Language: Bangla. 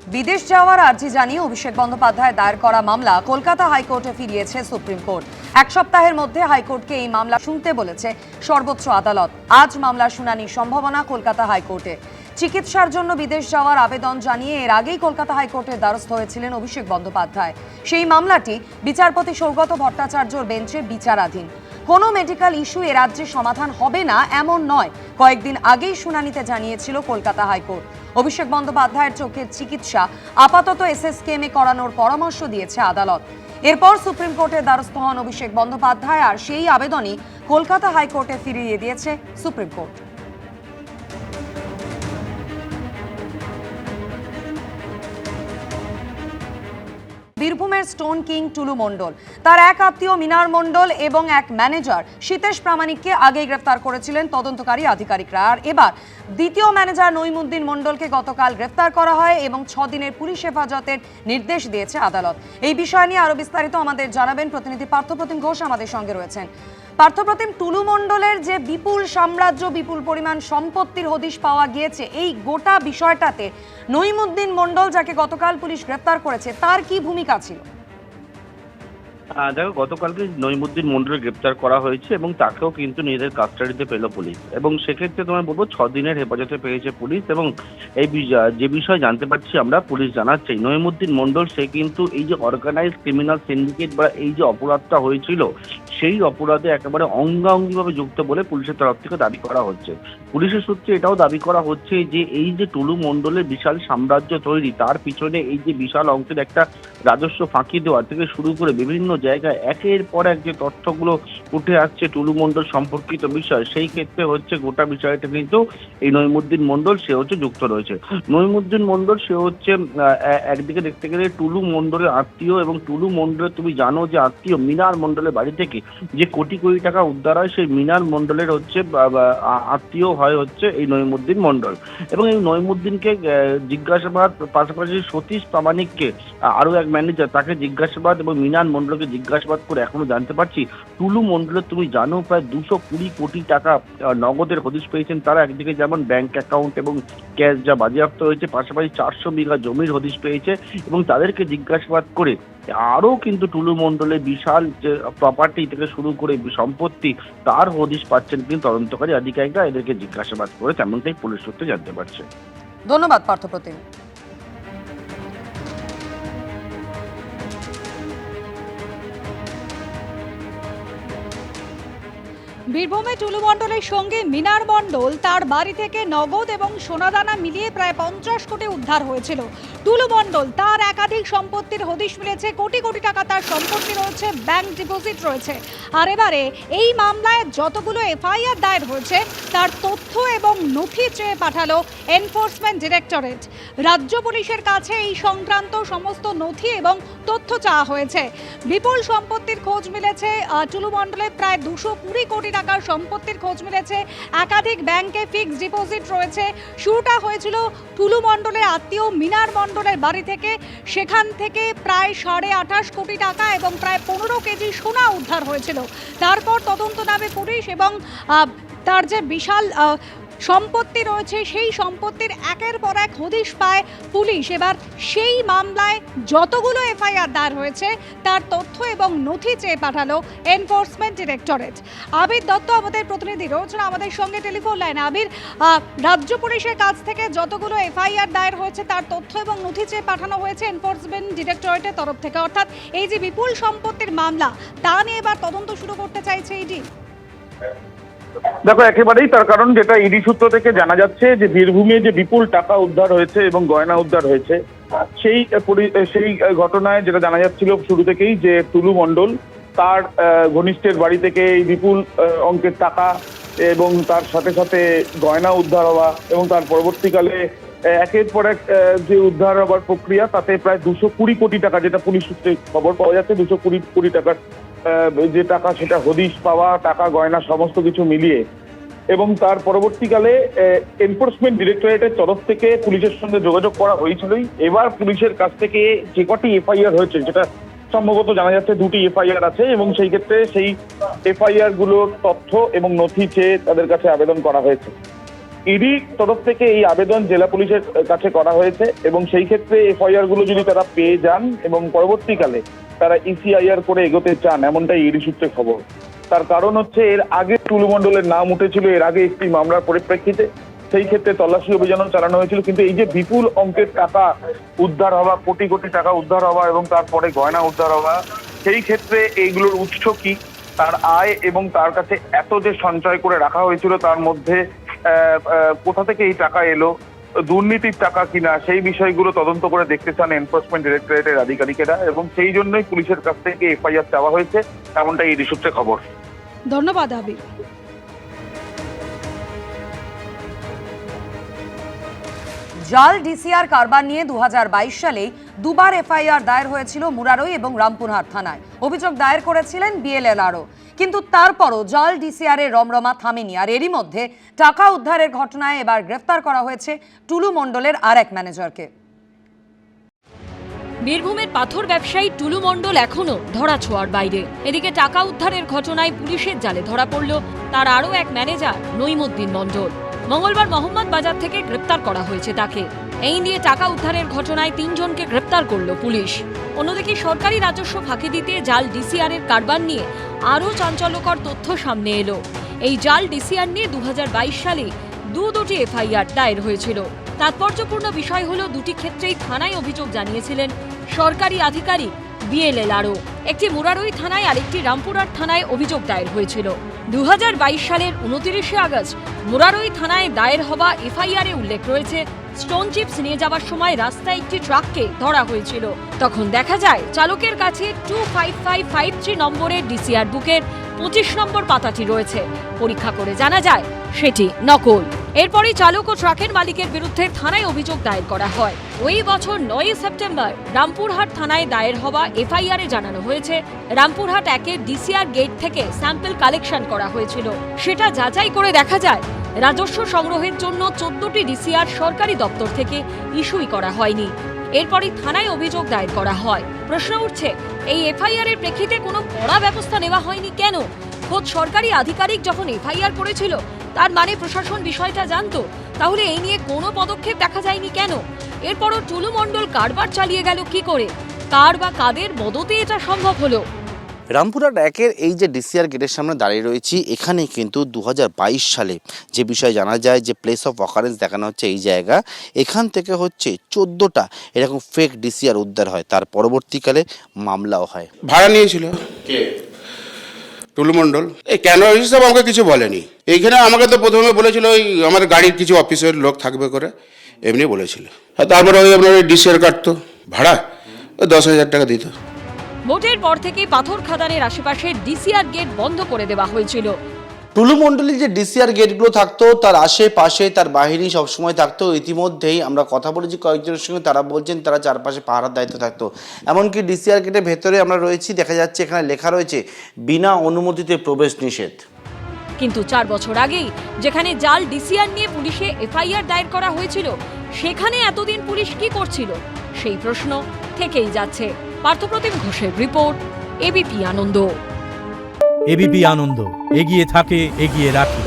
বিদেশ যাওয়ার আর্জি জানিয়ে অভিষেক বন্দ্যোপাধ্যায় দায়ের করা মামলা কলকাতা হাইকোর্টে ফিরিয়েছে সুপ্রিম কোর্ট। এক সপ্তাহের মধ্যে হাইকোর্টকে এই মামলা শুনতে বলেছে সর্বোচ্চ আদালত। আজ মামলার শুনানির সম্ভাবনা কলকাতা হাইকোর্টে। চিকিৎসার জন্য বিদেশ যাওয়ার আবেদন জানিয়ে এর আগেই কলকাতা হাইকোর্টের দ্বারস্থ হয়েছিলেন অভিষেক বন্দ্যোপাধ্যায়। সেই মামলাটি বিচারপতি সৌগত ভট্টাচার্যর বেঞ্চে বিচারাধীন। কোনো মেডিকেল ইস্যু এ রাজ্যে সমাধান হবে না এমন নয়, কয়েকদিন আগেই শুনানিতে জানিয়েছিল কলকাতা হাইকোর্ট। অভিষেক বন্দ্যোপাধ্যায়ের চোখের চিকিৎসা আপাতত এসএসকেএমে করানোর পরামর্শ দিয়েছে আদালত। এরপর সুপ্রিম কোর্টের দ্বারস্থ হন অভিষেক বন্দ্যোপাধ্যায়, আর সেই আবেদনই কলকাতা হাইকোর্টে ফিরিয়ে দিয়েছে সুপ্রিম কোর্ট। বীরভূমের স্টোন কিং টুলু মণ্ডল, তার এক আত্মীয় মিনার মণ্ডল এবং এক ম্যানেজার সীতেশ প্রামাণিককে আগেই গ্রেফতার করেছিলেন তদন্তকারী আধিকারিকরা। আর এবার দ্বিতীয় ম্যানেজার নইমুদ্দিন মণ্ডলকে গতকাল গ্রেফতার করা হয় এবং 6 দিনের পুলিশ হেফাজতের নির্দেশ দিয়েছে আদালত। এই বিষয় নিয়ে আরো বিস্তারিত আমাদের জানাবেন প্রতিনিধি পার্থপ্রতিম ঘোষ আমাদের সঙ্গে রয়েছেন। পার্থপ্রতিম, টুলু মণ্ডলের যে বিপুল সাম্রাজ্য, বিপুল পরিমাণ সম্পত্তির হদিশ পাওয়া গিয়েছে, এই গোটা বিষয়টাতে নইমুদ্দিন মণ্ডল, যাকে গতকাল পুলিশ গ্রেফতার করেছে, তার কি ভূমিকা ছিল? দেখো, গতকালকে নইমুদ্দিন মণ্ডলকে গ্রেপ্তার করা হয়েছে এবং তাকেও কিন্তু নিজেদের কাস্টাডিতে পেল পুলিশ। এবং সেক্ষেত্রে তোমায় বলবো 6 দিনের হেফাজতে পেয়েছে পুলিশ। এবং এই যে বিষয় জানতে পারছি আমরা, পুলিশ জানাচ্ছে নইমুদ্দিন মণ্ডল সে কিন্তু এই যে অর্গানাইজ ক্রিমিনাল সিন্ডিকেট বা এই যে অপরাধটা হয়েছিল, সেই অপরাধে একেবারে অঙ্গাঙ্গিভাবে যুক্ত বলে পুলিশের তরফ থেকে দাবি করা হচ্ছে। পুলিশের সূত্রে এটাও দাবি করা হচ্ছে যে এই যে টুলু মণ্ডলের বিশাল সাম্রাজ্য তৈরি, তার পিছনে এই যে বিশাল অংশের একটা রাজস্ব ফাঁকি দেওয়া থেকে শুরু করে বিভিন্ন জায়গায় একের পর এক যে তথ্যগুলো উঠে আসছে টুলু মণ্ডল সম্পর্কিত বিষয়, সেই ক্ষেত্রে হচ্ছে গোটা বিষয়টা কিন্তু এই নইমুদ্দিন মণ্ডল সে হচ্ছে যুক্ত রয়েছে। নইমুদ্দিন মণ্ডল সে হচ্ছে একদিকে দেখতে গেলে টুলু মণ্ডলের আত্মীয়, এবং টুলু মণ্ডলের তুমি জানো যে আত্মীয় মিনার মণ্ডলের বাড়ি থেকে যে কোটি কোটি টাকা উদ্ধার হয়, সেই মিনার মণ্ডলের হচ্ছে আত্মীয় হয় হচ্ছে এই নইমুদ্দিন মণ্ডল। এবং এই নইমুদ্দিনকে জিজ্ঞাসাবাদ, পাশাপাশি সতীশ প্রামাণিককে আরো এক ম্যানেজার, তাকে জিজ্ঞাসাবাদ এবং মিনার মণ্ডলকে জিজ্ঞাসাবাদ করে এখনো জানতে পারছি টুলু মণ্ডলের তুমি জানো প্রায় 220 কোটি টাকা নগদের হদিশ পেয়েছেন তারা। একদিকে যেমন ব্যাংক অ্যাকাউন্ট এবং ক্যাশ যা বাজেয়াপ্ত হয়েছে, পাশাপাশি 400 বিঘা জমির হদিশ পেয়েছে। এবং তাদেরকে জিজ্ঞাসাবাদ করে আরও কিন্তু টুলু মণ্ডলের বিশাল যে প্রপার্টি থেকে শুরু করে সম্পত্তি, তার হদিশ পাচ্ছেন কিন্তু তদন্তকারী আধিকারিকরা এদেরকে জিজ্ঞাসাবাদ করে, তেমনটাই পুলিশ সূত্রে জানতে পারছে। ধন্যবাদ পার্থপ্রতিম। বীরভূমে টুলু মণ্ডলের সঙ্গে মিনার মণ্ডল তার বাড়ি থেকে নগদ এবং সোনাদানা মিলিয়ে প্রায় 50 কোটি উদ্ধার হয়েছিল। টুলু মণ্ডল তার একাধিক সম্পত্তির হদিশ মিলেছে, কোটি কোটি টাকা তার সম্পত্তি রয়েছে, ব্যাংক ডিপোজিট রয়েছে। আর এবারে এই মামলায় যতগুলো এফআইআর দায়ের হয়েছে তার তথ্য এবং নথি চেয়ে পাঠালো এনফোর্সমেন্ট ডিরেক্টরেট। রাজ্য পুলিশের কাছে এই সংক্রান্ত সমস্ত নথি এবং তথ্য চাওয়া হয়েছে। বিপুল সম্পত্তির খোঁজ মিলেছে, টুলু মণ্ডলের প্রায় 220 কোটি টাকার সম্পত্তির খোঁজ মিলেছে, একাধিক ব্যাংকে ফিক্সড ডিপোজিট রয়েছে। শুরুটা হয়েছিল টুলু মণ্ডলের আত্মীয় মিনার মণ্ডলের বাড়ি থেকে, সেখান থেকে প্রায় 28.5 কোটি টাকা এবং প্রায় 15 কেজি সোনা উদ্ধার হয়েছিল। তারপর তদন্ত নামে পুলিশ এবং তার যে বিশাল সম্পত্তি রয়েছে, সেই সম্পত্তির একের পর এক হদিশ পায় পুলিশ। এবার সেই মামলায় যতগুলো এফআইআর দায়ের হয়েছে তার তথ্য এবং নথি চেয়ে পাঠালো এনফোর্সমেন্ট ডিরেক্টরেট। আবির দত্ত আমাদের প্রতিনিধি রয়েছেন আমাদের সঙ্গে টেলিফোন লাইনে। আবির, রাজ্য পুলিশের কাছ থেকে যতগুলো এফআইআর দায়ের হয়েছে তার তথ্য এবং নথি চেয়ে পাঠানো হয়েছে এনফোর্সমেন্ট ডিরেক্টরেটের তরফ থেকে, অর্থাৎ এই যে বিপুল সম্পত্তির মামলা, তা নিয়ে এবার তদন্ত শুরু করতে চাইছে ইডি। দেখো, একেবারেই তার কারণ যেটা ইডি সূত্র থেকে জানা যাচ্ছে যে বীরভূমে যে বিপুল টাকা উদ্ধার হয়েছে এবং গয়না উদ্ধার হয়েছে, সেই ঘটনায় যেটা জানা যাচ্ছিল শুরু থেকেই যে টুলু মণ্ডল তার ঘনিষ্ঠের বাড়ি থেকে এই বিপুল অঙ্কের টাকা এবং তার সাথে সাথে গয়না উদ্ধার হওয়া এবং তার পরবর্তীকালে একের পর এক যে উদ্ধার হওয়ার প্রক্রিয়া, তাতে প্রায় 220 কোটি টাকা, যেটা পুলিশ সূত্রে খবর পাওয়া যাচ্ছে, 220 কোটি টাকার যে টাকা, সেটা হদিশ পাওয়া টাকা, গয়না সমস্ত কিছু মিলিয়ে। এবং তার পরবর্তীকালে এনফোর্সমেন্ট ডিরেক্টরেটের তরফ থেকে পুলিশের সঙ্গে যোগাযোগ করা হয়েছিলই। এবার পুলিশের কাছ থেকে যে কটি এফআইআর হয়েছে, যেটা সম্ভবত জানা যাচ্ছে 2টি এফআইআর আছে, এবং সেই ক্ষেত্রে সেই এফআইআর গুলোর তথ্য এবং নথি চেয়ে তাদের কাছে আবেদন করা হয়েছে। ইডি তরফ থেকে এই আবেদন জেলা পুলিশের কাছে করা হয়েছে এবং সেই ক্ষেত্রে এফআইআর গুলো যদি তারা পেয়ে যান এবং পরবর্তীকালে তারা ইসিআইআর করে এগোতে চান, এমনটাই ইডি সূত্রে খবর। তার কারণ হচ্ছে এর আগে টুলু মণ্ডলের নাম উঠেছিল এর আগে একটি মামলার পরিপ্রেক্ষিতে, সেই ক্ষেত্রে তল্লাশি অভিযানও চালানো হয়েছিল। কিন্তু এই যে বিপুল অঙ্কের টাকা উদ্ধার হওয়া, কোটি কোটি টাকা উদ্ধার হওয়া এবং তারপরে গয়না উদ্ধার হওয়া, সেই ক্ষেত্রে এইগুলোর উৎস কি, তার আয় এবং তার কাছে এত যে সঞ্চয় করে রাখা হয়েছিল তার মধ্যে কোথা থেকে এই টাকা এলো, দুর্নীতির টাকা কিনা, সেই বিষয়গুলো তদন্ত করে দেখতে চান এনফোর্সমেন্ট ডিরেক্টরেটের আধিকারিকেরা এবং সেই জন্যই পুলিশের কাছ থেকে এফআইআর চাওয়া হয়েছে, এমনটাই ইডি সূত্রে খবর। ধন্যবাদ আবির। জাল ডিসিআর কারবার নিয়ে 2022 সালে দুবার এফআইআর দায়ের হয়েছিল মুরারই এবং রামপুরহাট থানায়। অভিযোগ দায়ের করেছিলেন বিএলএলআরও, কিন্তু তারপরও জাল ডিসিআর এর রমরমা থামেনি। আর এরই মধ্যে টাকা উদ্ধারের ঘটনায় এবার গ্রেফতার করা হয়েছে টুলু মণ্ডলের আর এক ম্যানেজারকে। বীরভূমের পাথর ব্যবসায়ী টুলু মণ্ডল এখনো ধরাছোঁয়ার বাইরে। এদিকে টাকা উদ্ধারের ঘটনায় পুলিশের জালে ধরা পড়ল তার আরও এক ম্যানেজার নঈমুদ্দিন মণ্ডল। মঙ্গলবার মোহাম্মদ বাজার থেকে গ্রেপ্তার করা হয়েছে তাকে। এই নিয়ে টাকা উদ্ধারের ঘটনায় 3 জনকে গ্রেপ্তার করল পুলিশ। অন্যদিকে সরকারি রাজস্ব ফাঁকি দিতে জাল ডিসিআর এর কারবার নিয়ে আরও চাঞ্চল্যকর তথ্য সামনে এলো। এই জাল ডিসিআর নিয়ে 2022 সালে দুটি এফআইআর দায়ের হয়েছিল। তাৎপর্যপূর্ণ বিষয় হলো দুটি ক্ষেত্রেই থানায় অভিযোগ জানিয়েছিলেন সরকারি আধিকারিক বিএলএলআরও। একটি মুরারই থানায় আর একটি রামপুরহাট থানায় অভিযোগ দায়ের হয়েছিল। 2022 সালের 29শে আগস্ট মুরারই থানায় দায়ের হওয়া এফআইআরে উল্লেখ রয়েছে স্টোন চিপস নিয়ে যাওয়ার সময় রাস্তায় একটি ট্রাককে ধরা হয়েছিল। তখন দেখা যায় চালকের কাছে 25553 নম্বরের ডিসিআর বুকের 25 নম্বর পাতাটি রয়েছে। পরীক্ষা করে জানা যায় সেটি নকল। এরপরই চালক ও ট্রাকের মালিকের বিরুদ্ধে থানায় অভিযোগ দায়ের করা হয়। ওই বছর 9 সেপ্টেম্বর রামপুরহাট থানায় দায়ের হওয়া এফআইআরে জানানো হয়েছে রামপুরহাট 1-এর ডিসিআর গেট থেকে স্যাম্পল কালেকশন করা হয়েছিল। সেটা যাচাই করে দেখা যায় রাজস্ব সংগ্রহের জন্য 14টি ডিসিআর সরকারি দপ্তর থেকে ইস্যুই করা হয়নি। এরপরই থানায় অভিযোগ দায়ের করা হয়। প্রশ্ন উঠছে, এই এফআইআর এর প্রেক্ষিতে কোনো কড়া ব্যবস্থা নেওয়া হয়নি কেন? খোদ সরকারি আধিকারিক যখন এফআইআর করেছিল তার মানে প্রশাসন বিষয়টা জানতো, তাহলে এই নিয়ে কোনো পদক্ষেপ দেখা যায়নি কেন? এরপরও টুলু মণ্ডল কারবার চালিয়ে গেল কি করে? কার বা কাদের মদতে এটা সম্ভব হলো? রামপুরহাট 1-এর এই যে ডিসিআর গেটের সামনে দাঁড়িয়ে রয়েছি, এখানে কিন্তু 2022 সালে যে বিষয় জানা যায় যে প্লেস অফ অকারেন্স দেখানো হচ্ছে এই জায়গা, এখান থেকে হচ্ছে 14টা এরকম ফেক ডিসিআর উদ্ধার হয়। তার পরবর্তীকালে মামলাও হয়। ভাড়া নিয়েছিল কে? টুলু মণ্ডল। এই কেন হিসাব আমাকে কিছু বলেনি। এইখানে আমাকে তো প্রথমে বলেছিল ওই আমার গাড়ির কিছু অফিসের লোক থাকবে করে, এমনি বলেছিল। তারপরে ওই আপনার ওই ডিসিআর কাটতো ভাড়া, 10,000 টাকা দিত। ভোটের পর থেকে পাথর খাদানের আশেপাশে ডিসিআর গেট বন্ধ করে দেওয়া হয়েছিল। টুলু মণ্ডলের যে ডিসিআর গেটগুলো থাকতো তার আশেপাশে তার বাহিনী সবসময় থাকতো। ইতিমধ্যেই আমরা কথা বলেছি কয়েকজনের সঙ্গে, তারা বলছেন তারা চারপাশে পাহারার দায়িত্ব থাকতো। এমনকি ডিসিআর গেটের ভেতরে আমরা রয়েছি, দেখা যাচ্ছে এখানে লেখা রয়েছে বিনা অনুমতিতে প্রবেশ নিষেধ। কিন্তু 4 বছর আগেই যেখানে জাল ডিসিআর নিয়ে পুলিশে এফআইআর দায়ের করা হয়েছিল, সেখানে এতদিন পুলিশ কি করছিল সেই প্রশ্ন থেকেই যাচ্ছে। পার্থপ্রতিম ঘোষের রিপোর্ট, এবিপি আনন্দ। এবিপি আনন্দ, এগিয়ে থাকে, এগিয়ে রাখে।